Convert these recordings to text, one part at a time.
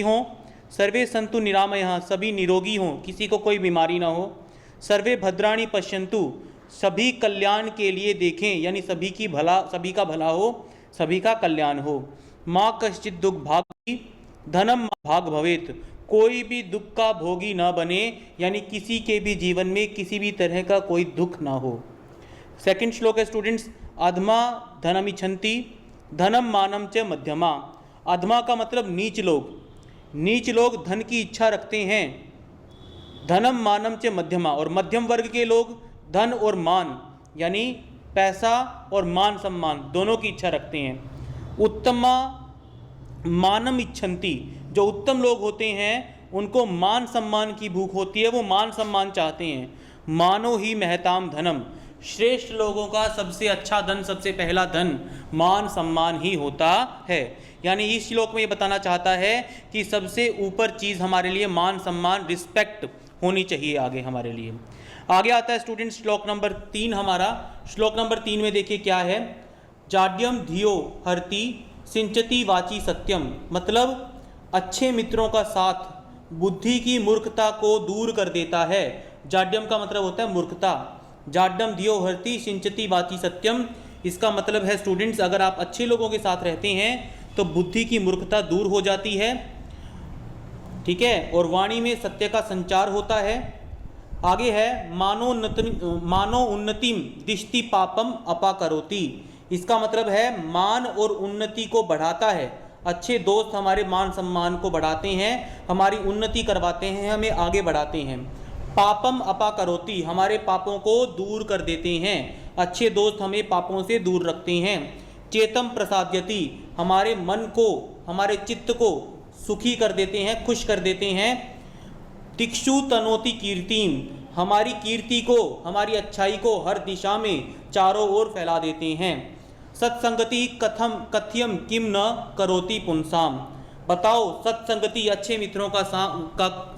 हों, सर्वे संतु निरामयः, सभी निरोगी हों, किसी को कोई बीमारी ना हो। सर्वे भद्राणि पश्यन्तु, सभी कल्याण के लिए देखें, यानी सभी का भला हो, सभी का कल्याण हो। माँ कश्चित् दुख भागी धनम मा भाग भवेत, कोई भी दुख का भोगी ना बने, यानी किसी के भी जीवन में किसी भी तरह का कोई दुख ना हो। सेकंड श्लोक है स्टूडेंट्स, अधमा धनमिच्छन्ति धनम मानम च मध्यमा। अधमा का मतलब नीच लोग, नीच लोग धन की इच्छा रखते हैं। धनम मानम च मध्यमा, और मध्यम वर्ग के लोग धन और मान यानी पैसा और मान सम्मान दोनों की इच्छा रखते हैं। उत्तमा मानम इच्छन्ति, जो उत्तम लोग होते हैं उनको मान सम्मान की भूख होती है, वो मान सम्मान चाहते हैं। मानो ही महताम धनम, श्रेष्ठ लोगों का सबसे अच्छा धन, सबसे पहला धन मान सम्मान ही होता है। यानी इस श्लोक में ये बताना चाहता है कि सबसे ऊपर चीज़ हमारे लिए मान सम्मान, रिस्पेक्ट होनी चाहिए आगे हमारे लिए। आगे आता है स्टूडेंट्स श्लोक नंबर 3 हमारा। श्लोक नंबर 3 में देखिए क्या है, जाड्यम धियो हरति सिंचती वाची सत्यम, मतलब अच्छे मित्रों का साथ बुद्धि की मूर्खता को दूर कर देता है। जाड्यम का मतलब होता है मूर्खता। जाड्यम धियो हरति सिंचती वाची सत्यम, इसका मतलब है स्टूडेंट्स, अगर आप अच्छे लोगों के साथ रहते हैं तो बुद्धि की मूर्खता दूर हो जाती है, ठीक है, और वाणी में सत्य का संचार होता है। आगे है मानो उन्नतिम दिष्टि पापम अपाकरोति, इसका मतलब है मान और उन्नति को बढ़ाता है। अच्छे दोस्त हमारे मान सम्मान को बढ़ाते हैं, हमारी उन्नति करवाते हैं, हमें आगे बढ़ाते हैं। पापम अपाकरोति, हमारे पापों को दूर कर देते हैं। अच्छे दोस्त हमें पापों से दूर रखते हैं। चेतम प्रसाद्यति, हमारे मन को, हमारे चित्त को सुखी कर देते हैं, खुश कर देते हैं। तिक्षु तनोति कीर्तिम, हमारी कीर्ति को, हमारी अच्छाई को हर दिशा में चारों ओर फैला देते हैं। सत्संगति कथ्यम किम न करोति पुंसाम, बताओ सत्संगति अच्छे मित्रों का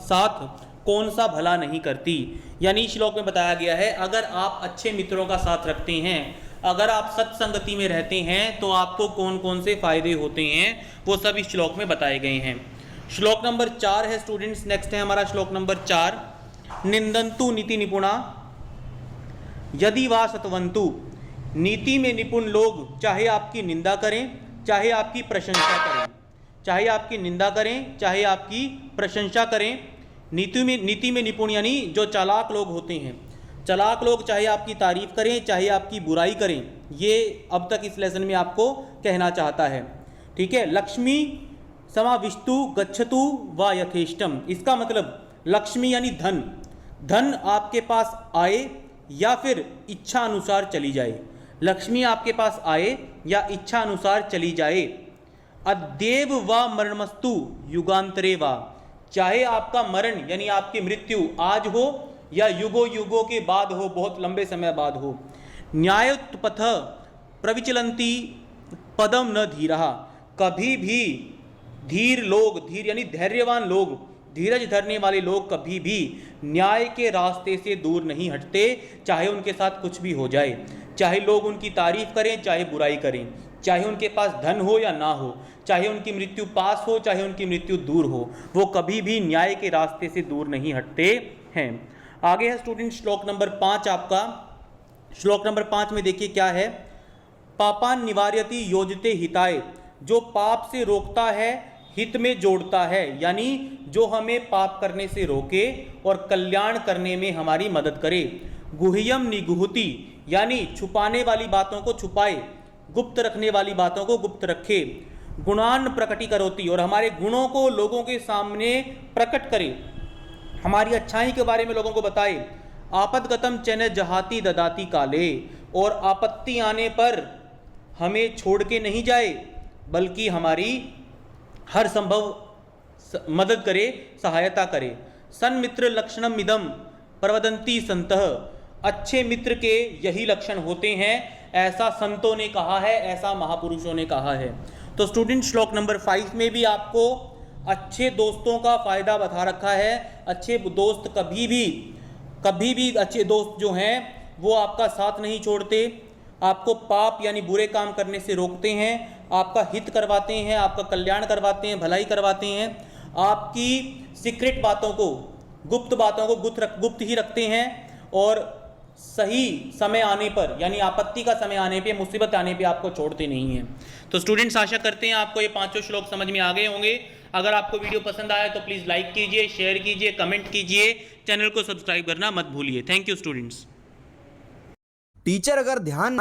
साथ कौन सा भला नहीं करती। यानी श्लोक में बताया गया है, अगर आप अच्छे मित्रों का साथ रखते हैं, अगर आप सत्संगति में रहते हैं तो आपको कौन कौन से फायदे होते हैं, वो सब इस श्लोक में बताए गए हैं। श्लोक नंबर 4 है स्टूडेंट्स, नेक्स्ट है हमारा श्लोक नंबर 4, निंदन्तु नीति निपुणा यदि वा सतवन्तु, नीति में निपुण लोग चाहे आपकी निंदा करें चाहे आपकी प्रशंसा करें, चाहे आपकी निंदा करें चाहे आपकी प्रशंसा करें। नीति में निपुण यानी जो चालाक लोग होते हैं, चालाक लोग चाहे आपकी तारीफ करें चाहे आपकी बुराई करें, ये अब तक इस लेसन में आपको कहना चाहता है, ठीक है। लक्ष्मी समाविष्टु गच्छतु व यथेष्टम, इसका मतलब लक्ष्मी यानी धन, धन आपके पास आए या फिर इच्छा अनुसार चली जाए। लक्ष्मी आपके पास आए या इच्छा अनुसार चली जाए। अद्येव व मरणमस्तु युगांतरे वा, चाहे आपका मरण यानी आपकी मृत्यु आज हो या युगों युगों के बाद हो, बहुत लंबे समय बाद हो। न्यायोत्पथ प्रविचलंती पदम न धीरहा, कभी भी धीर लोग, धीर यानी धैर्यवान लोग, धीरज धरने वाले लोग कभी भी न्याय के रास्ते से दूर नहीं हटते, चाहे उनके साथ कुछ भी हो जाए, चाहे लोग उनकी तारीफ करें चाहे बुराई करें, चाहे उनके पास धन हो या ना हो, चाहे उनकी मृत्यु पास हो चाहे उनकी मृत्यु दूर हो, वो कभी भी न्याय के रास्ते से दूर नहीं हटते हैं। आगे है स्टूडेंट श्लोक नंबर 5 आपका। श्लोक नंबर 5 में देखिए क्या है, पापान निवार्यति योजते हिताय, जो पाप से रोकता है हित में जोड़ता है, यानी जो हमें पाप करने से रोके और कल्याण करने में हमारी मदद करे। गुह्यम निगुहति, यानी छुपाने वाली बातों को छुपाए, गुप्त रखने वाली बातों को गुप्त रखे। गुणान प्रकटीकरोति, और हमारे गुणों को लोगों के सामने प्रकट करे, हमारी अच्छाई के बारे में लोगों को बताए। आपदगतम चैन जहाती ददाती काले, और आपत्ति आने पर हमें छोड़ के नहीं जाए बल्कि हमारी हर संभव मदद करे, सहायता करे। सन्मित्र लक्षणम इदम प्रवदंती संतः, अच्छे मित्र के यही लक्षण होते हैं, ऐसा संतों ने कहा है, ऐसा महापुरुषों ने कहा है। तो स्टूडेंट श्लोक नंबर 5 में भी आपको अच्छे दोस्तों का फायदा बता रखा है। अच्छे दोस्त कभी भी अच्छे दोस्त जो हैं वो आपका साथ नहीं छोड़ते, आपको पाप यानी बुरे काम करने से रोकते हैं, आपका हित करवाते हैं, आपका कल्याण करवाते हैं, भलाई करवाते हैं। आपकी सीक्रेट बातों को, गुप्त बातों को गुप्त ही रखते हैं, और सही समय आने पर यानी आपत्ति का समय आने पे, मुसीबत आने पे आपको छोड़ते नहीं हैं। तो स्टूडेंट्स, आशा करते हैं आपको ये पांचों श्लोक समझ में आ गए होंगे। अगर आपको वीडियो पसंद आया तो प्लीज़ लाइक कीजिए, शेयर कीजिए, कमेंट कीजिए, चैनल को सब्सक्राइब करना मत भूलिए। Thank you students. टीचर अगर ध्यान